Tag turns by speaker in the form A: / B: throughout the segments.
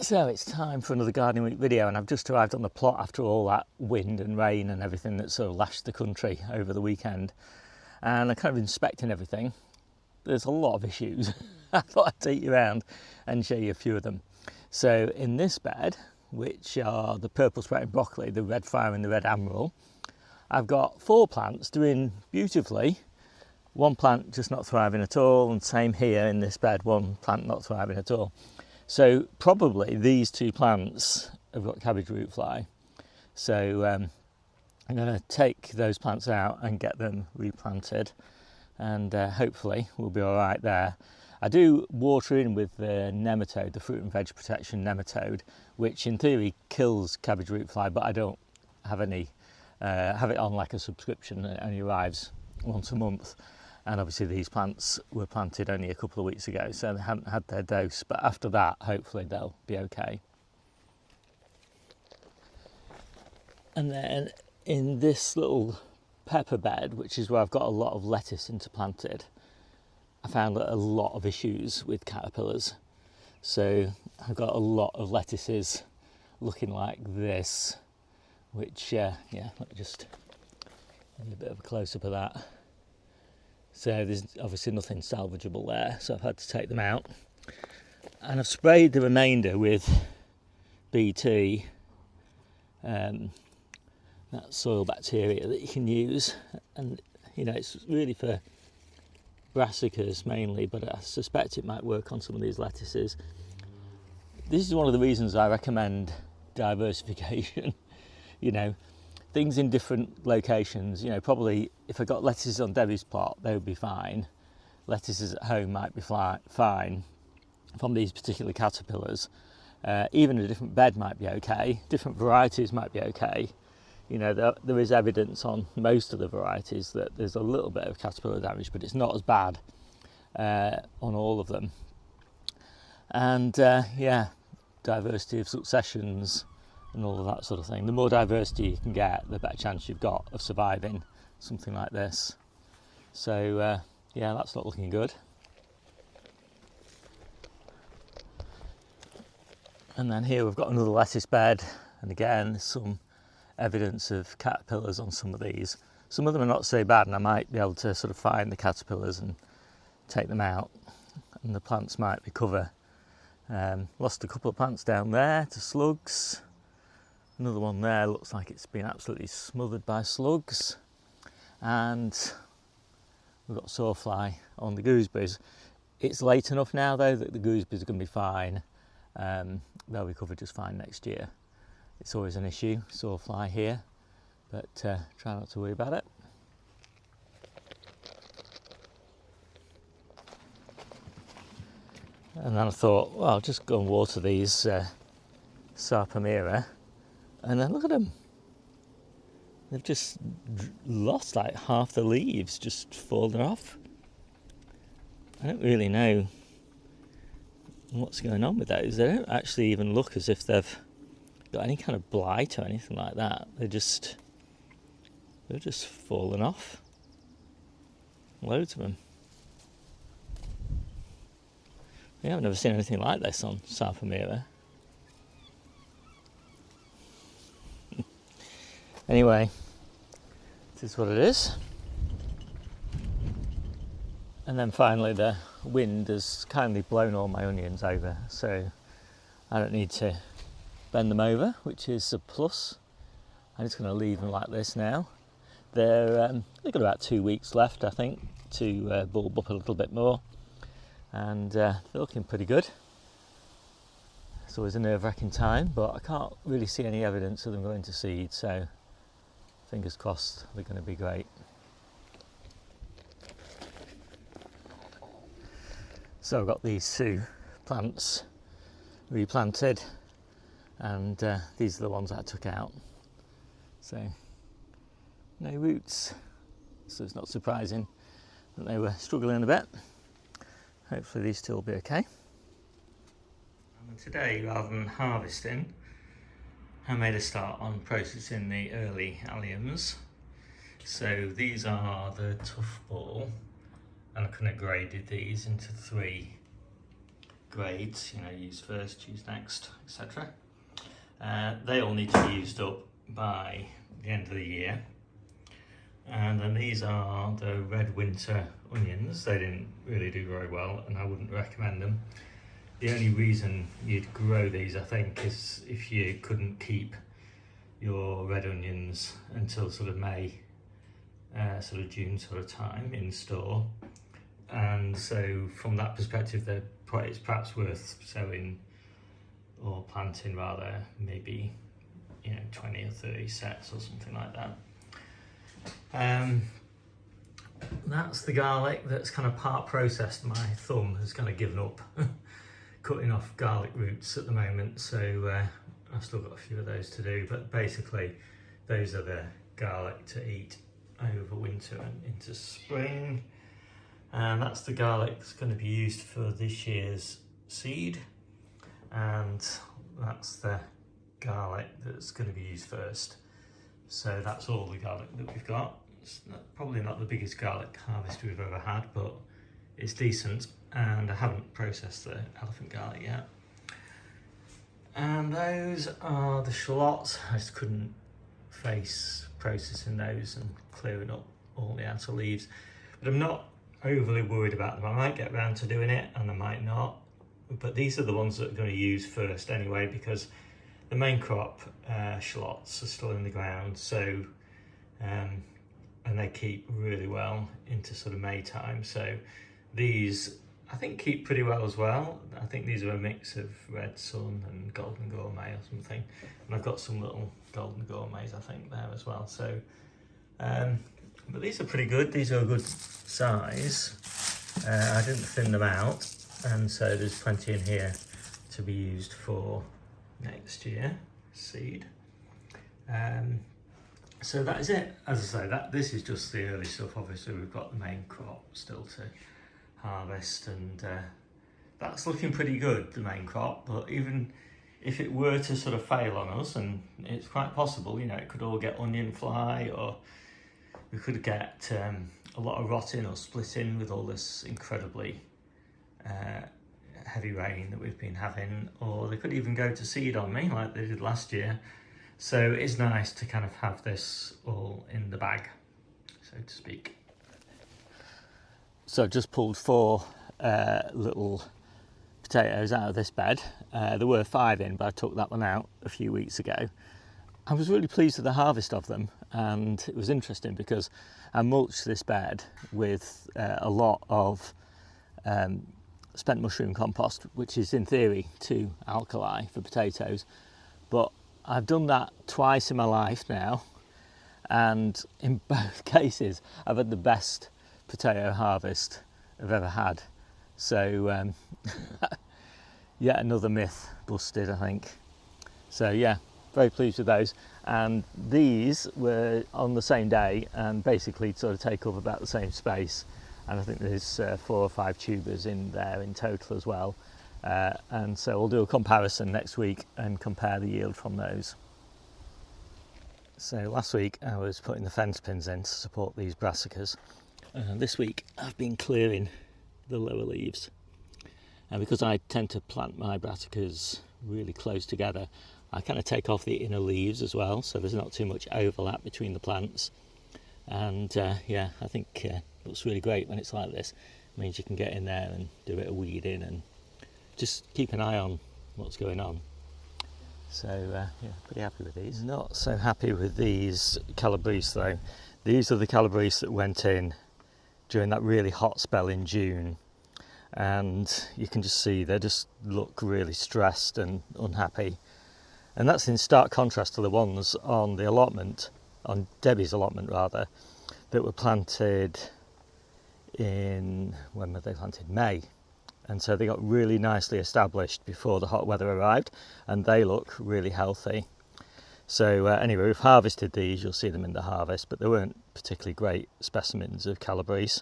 A: So it's time for another Gardening Week video, and I've just arrived on the plot after all that wind and rain and everything that sort of lashed the country over the weekend, and I'm kind of inspecting everything. There's a lot of issues. I thought I'd take you around and show you a few of them. So in this bed, which are the purple sprouting broccoli, the red fire and the red admiral, I've got 4 plants doing beautifully. 1 plant just not thriving at all, and same here in this bed, 1 plant not thriving at all. So probably these 2 plants have got cabbage root fly. So I'm going to take those plants out and get them replanted, and hopefully we'll be all right there. I do water in with the nematode, the fruit and veg protection nematode, which in theory kills cabbage root fly, but I don't have any, have it on like a subscription. It only arrives once a month. And obviously these plants were planted only a couple of weeks ago, so they haven't had their dose, but after that hopefully they'll be okay. And then in this little pepper bed, which is where I've got a lot of lettuce interplanted, I found a lot of issues with caterpillars. So I've got a lot of lettuces looking like this, which yeah, let me just give you a bit of a close-up of that. So there's obviously nothing salvageable there, so I've had to take them out. And I've sprayed the remainder with BT, that soil bacteria that you can use. And you know, it's really for brassicas mainly, but I suspect it might work on some of these lettuces. This is one of the reasons I recommend diversification. You know, things in different locations. You know, probably if I got lettuces on Debbie's plot, they would be fine. Lettuces at home might be fine from these particular caterpillars. Even a different bed might be okay. Different varieties might be okay. You know, there is evidence on most of the varieties that there's a little bit of caterpillar damage, but it's not as bad on all of them. And yeah, diversity of successions and all of that sort of thing. The more diversity you can get, the better chance you've got of surviving something like this. So yeah, that's not looking good. And then here we've got another lettuce bed, and again some evidence of caterpillars on some of these. Some of them are not so bad, and I might be able to sort of find the caterpillars and take them out, and the plants might recover. Lost a couple of plants down there to slugs. Another one there looks like it's been absolutely smothered by slugs. And we've got sawfly on the gooseberries. It's late enough now though that the gooseberries are going to be fine. They'll recover just fine next year. It's always an issue, sawfly here, but try not to worry about it. And then I thought, well, I'll just go and water these Sarpamira. And then look at them. They've just lost like half the leaves, just fallen off. I don't really know what's going on with those. They don't actually even look as if they've got any kind of blight or anything like that. They're just fallen off. Loads of them. Yeah, I've never seen anything like this on Sarpamira. Anyway, this is what it is. And then finally the wind has kindly blown all my onions over, so I don't need to bend them over, which is a plus. I'm just going to leave them like this now. They've got about 2 weeks left, I think, to bulb up a little bit more, and they're looking pretty good. It's always a nerve-wracking time, but I can't really see any evidence of them going to seed, so fingers crossed they're going to be great. So I've got these 2 plants replanted, and these are the ones that I took out. So no roots, so it's not surprising that they were struggling a bit. Hopefully these two will be okay. And today, rather than harvesting, I made a start on processing the early alliums. So these are the tough ball, and I kind of graded these into 3 grades, you know, use first, use next, etc. They all need to be used up by the end of the year. And then these are the red winter onions. They didn't really do very well and I wouldn't recommend them. The only reason you'd grow these, I think, is if you couldn't keep your red onions until sort of May, sort of June sort of time in store. And so from that perspective, it's perhaps worth sowing or planting rather, maybe, you know, 20 or 30 sets or something like that. That's the garlic that's kind of part processed. My thumb has kind of given up cutting off garlic roots at the moment, so I've still got a few of those to do, but basically those are the garlic to eat over winter and into spring. And that's the garlic that's going to be used for this year's seed, and that's the garlic that's going to be used first. So that's all the garlic that we've got. It's probably not the biggest garlic harvest we've ever had, but it's decent, and I haven't processed the elephant garlic yet. And those are the shallots. I just couldn't face processing those and clearing up all the outer leaves, but I'm not overly worried about them. I might get around to doing it and I might not, but these are the ones that I'm going to use first anyway, because the main crop shallots are still in the ground, so and they keep really well into sort of May time. So these I think keep pretty well as well. I think these are a mix of red sun and golden gourmet or something, and I've got some little golden gourmets I think there as well. So but these are pretty good. These are a good size. I didn't thin them out, and so there's plenty in here to be used for next year seed. So that is it. As I say, this is just the early stuff. Obviously we've got the main crop still to harvest, and that's looking pretty good, the main crop. But even if it were to sort of fail on us, and it's quite possible, you know, it could all get onion fly, or we could get a lot of rotting or splitting with all this incredibly heavy rain that we've been having, or they could even go to seed on me like they did last year. So it's nice to kind of have this all in the bag, so to speak. So I've just pulled 4 little potatoes out of this bed. There were 5 in, but I took that one out a few weeks ago. I was really pleased with the harvest of them, and it was interesting because I mulched this bed with a lot of spent mushroom compost, which is in theory too alkali for potatoes, but I've done that twice in my life now, and in both cases I've had the best potato harvest I've ever had. So yet another myth busted, I think. So yeah, very pleased with those. And these were on the same day and basically sort of take up about the same space, and I think there's 4 or 5 tubers in there in total as well. And so we'll do a comparison next week and compare the yield from those. So last week I was putting the fence pins in to support these brassicas. This week I've been clearing the lower leaves. And because I tend to plant my brassicas really close together, I kind of take off the inner leaves as well, so there's not too much overlap between the plants. And yeah, I think it looks really great when it's like this. It means you can get in there and do a bit of weeding and just keep an eye on what's going on. So yeah, pretty happy with these. Not so happy with these calabrese though. These are the calabrese that went in during that really hot spell in June, and you can just see they just look really stressed and unhappy, and that's in stark contrast to the ones on the allotment, on Debbie's allotment rather, that were planted in, when were they planted? May. And so they got really nicely established before the hot weather arrived, and they look really healthy. So anyway, we've harvested these, you'll see them in the harvest, but they weren't particularly great specimens of calabrese.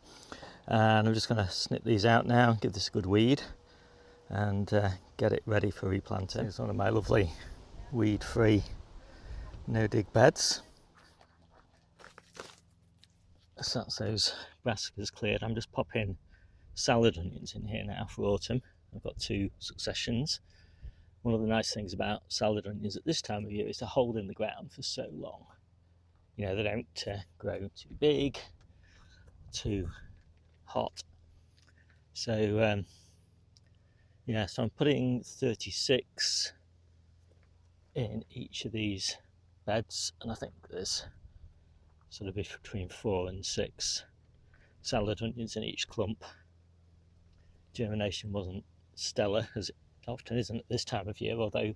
A: And I'm just going to snip these out now, give this a good weed, and get it ready for replanting. It's one of my lovely weed-free no-dig beds. So that's those brassicas cleared. I'm just popping salad onions in here now for autumn. I've got 2 successions. One of the nice things about salad onions at this time of year is to hold in the ground for so long. You know, they don't grow too big, too hot. So yeah, so I'm putting 36 in each of these beds, and I think there's sort of between 4 and 6 salad onions in each clump. Germination wasn't stellar, as it often isn't at this time of year, although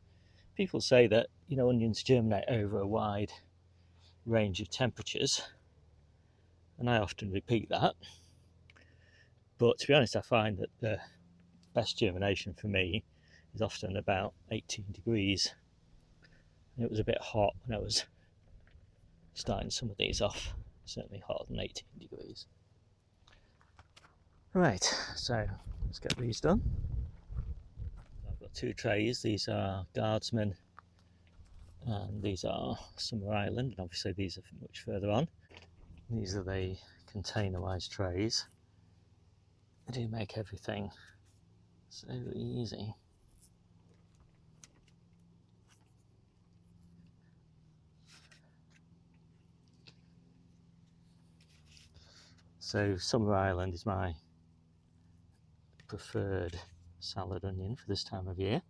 A: people say that, you know, onions germinate over a wide range of temperatures, and I often repeat that. But to be honest, I find that the best germination for me is often about 18 degrees. And it was a bit hot when I was starting some of these off, certainly hotter than 18 degrees. Right, so let's get these done. I've got 2 trays. These are Guardsmen and these are Summer Island, and obviously these are much further on. These are the container-wise trays. They do make everything so easy. So Summer Island is my preferred salad onion for this time of year,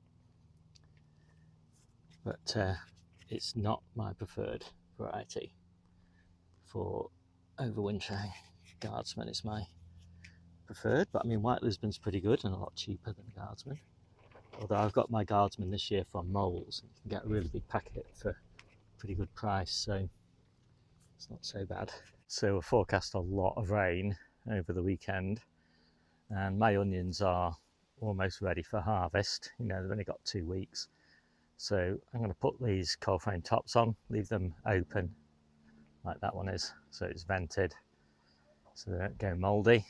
A: but it's not my preferred variety for overwintering. Guardsman is my preferred, but I mean White Lisbon's pretty good and a lot cheaper than Guardsman. Although I've got my Guardsman this year from Moles, and you can get a really big packet for a pretty good price, so it's not so bad. So we're forecast a lot of rain over the weekend, and my onions are almost ready for harvest. You know, they've only got 2 weeks. So I'm going to put these cold frame tops on, leave them open like that one is, so it's vented so they don't go mouldy.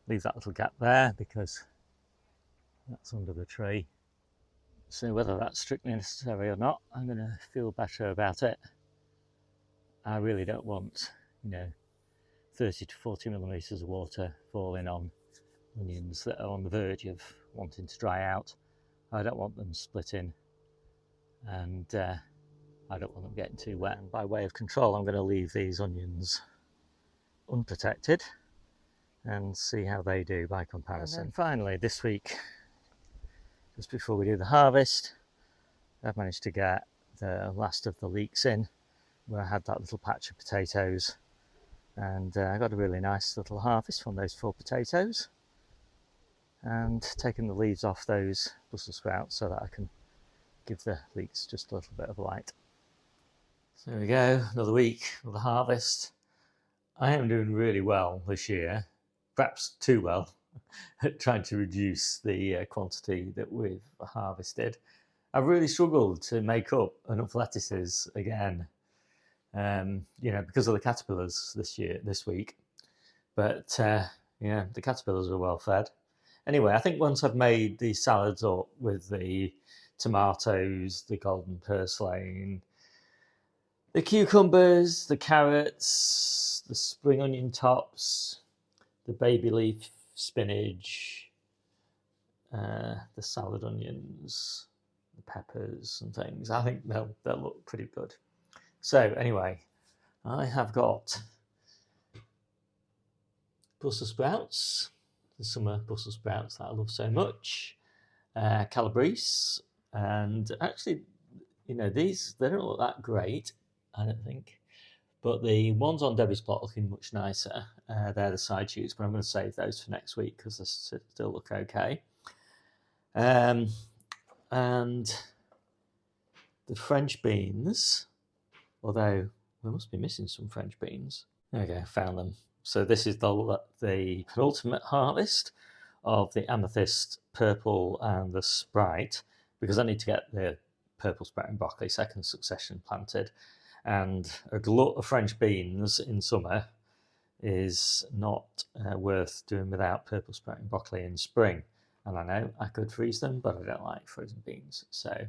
A: Leave that little gap there because that's under the tree. So whether that's strictly necessary or not, I'm going to feel better about it. I really don't want, you know, 30 to 40 millimetres of water falling on onions that are on the verge of wanting to dry out. I don't want them splitting, and I don't want them getting too wet. And by way of control, I'm going to leave these onions unprotected and see how they do by comparison. And then finally, this week, just before we do the harvest, I've managed to get the last of the leeks in, where I had that little patch of potatoes, and I got a really nice little harvest from those 4 potatoes, and taken the leaves off those Brussels sprouts so that I can give the leeks just a little bit of light. So there we go, another week, another harvest. I am doing really well this year, perhaps too well, at trying to reduce the quantity that we've harvested. I've really struggled to make up enough lettuces again, you know, because of the caterpillars this week. But yeah, the caterpillars are well fed. Anyway, I think once I've made the salads up with the tomatoes, the golden purslane, the cucumbers, the carrots, the spring onion tops, the baby leaf spinach, the salad onions, the peppers and things, I think they'll look pretty good. So anyway, I have got Brussels sprouts, the summer Brussels sprouts that I love so much, calabrese, and actually, you know, these, they don't look that great, I don't think, but the ones on Debbie's plot looking much nicer. They're the side shoots, but I'm going to save those for next week because they still look okay. And the French beans, although we must be missing some French beans. There we go, found them. So this is the penultimate harvest of the amethyst, purple and the sprite, because I need to get the purple sprite and broccoli second succession planted. And a glut of French beans in summer is not worth doing without purple sprite and broccoli in spring. And I know I could freeze them, but I don't like frozen beans. So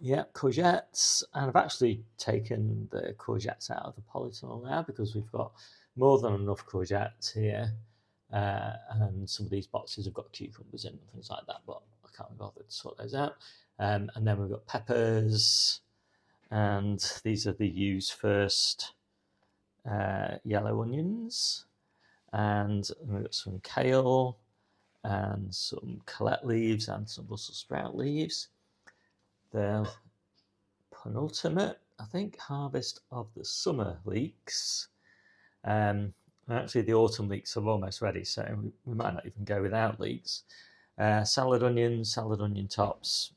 A: yeah, courgettes, and I've actually taken the courgettes out of the polytunnel now because we've got more than enough courgettes here and some of these boxes have got cucumbers in and things like that, but I can't be bothered to sort those out. And then we've got peppers, and these are the use first yellow onions, and we've got some kale and some colette leaves and some Brussels sprout leaves. The penultimate, I think, harvest of the summer leeks. Actually, the autumn leeks are almost ready, so we might not even go without leeks. Salad onions, salad onion tops,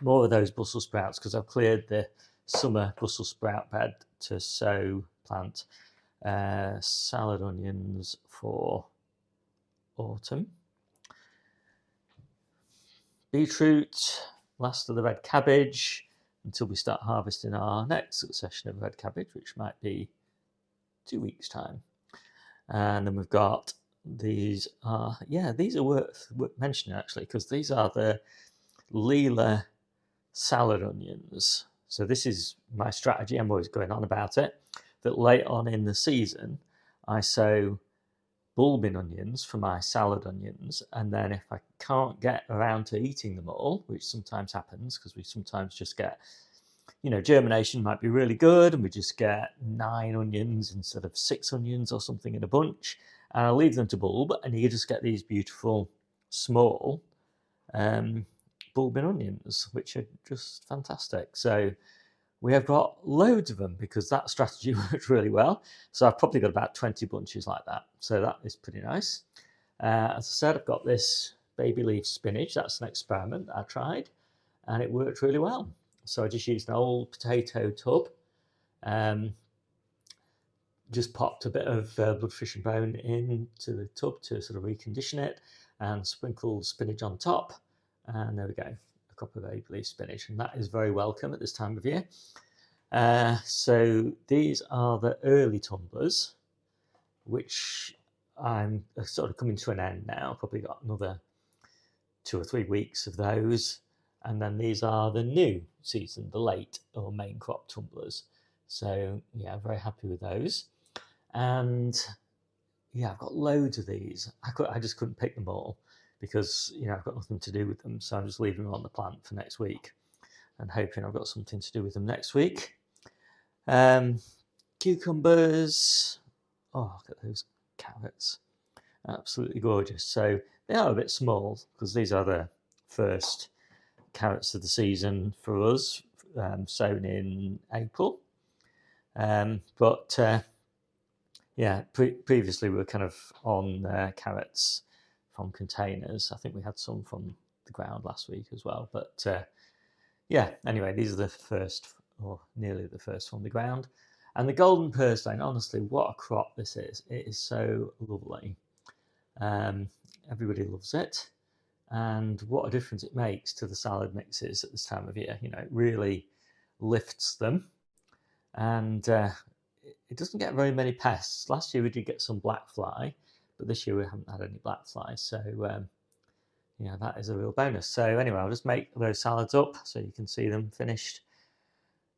A: more of those Brussels sprouts because I've cleared the summer Brussels sprout bed to sow plant. Salad onions for autumn. Beetroot, last of the red cabbage until we start harvesting our next succession of red cabbage, which might be 2 weeks' time. And then we've got these are, these are worth mentioning actually, because these are the Leela salad onions. So this is my strategy, I'm always going on about it, that late on in the season, I sow bulbing onions for my salad onions, and then if I can't get around to eating them all, which sometimes happens because we sometimes just get, germination might be really good and we just get 9 onions instead of 6 onions or something in a bunch, and I'll leave them to bulb and you just get these beautiful small bulbing onions, which are just fantastic. So we have got loads of them because that strategy worked really well. So I've probably got about 20 bunches like that. So that is pretty nice. As I said, I've got this baby leaf spinach. That's an experiment that I tried and it worked really well. So I just used an old potato tub, just popped a bit of blood, fish and bone into the tub to sort of recondition it and sprinkled spinach on top. And there we go, a cup of baby leaf spinach. And that is very welcome at this time of year. So these are the early tumblers, which I'm sort of coming to an end now. Probably got another 2 or 3 weeks of those. And then these are the new season, the late or main crop tumblers. So yeah, very happy with those. And yeah, I've got loads of these. I just couldn't pick them all because I've got nothing to do with them. So I'm just leaving them on the plant for next week and hoping I've got something to do with them next week. Cucumbers. Oh, look at those carrots. Absolutely gorgeous. So they are a bit small because these are the first carrots of the season for us, sown in April. Previously we were kind of on carrots from containers. I think we had some from the ground last week as well. But anyway, these are the first, or nearly the first from the ground. And the golden purslane, honestly, what a crop this is. It is so lovely. Everybody loves it. And what a difference it makes to the salad mixes at this time of year. It really lifts them. And it doesn't get very many pests. Last year we did get some black fly, but this year we haven't had any black fly. So, that is a real bonus. So anyway, I'll just make those salads up so you can see them finished.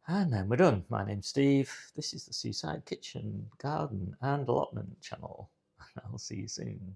A: And then we're done. My name's Steve. This is the Seaside Kitchen, Garden and Allotment channel. I'll see you soon.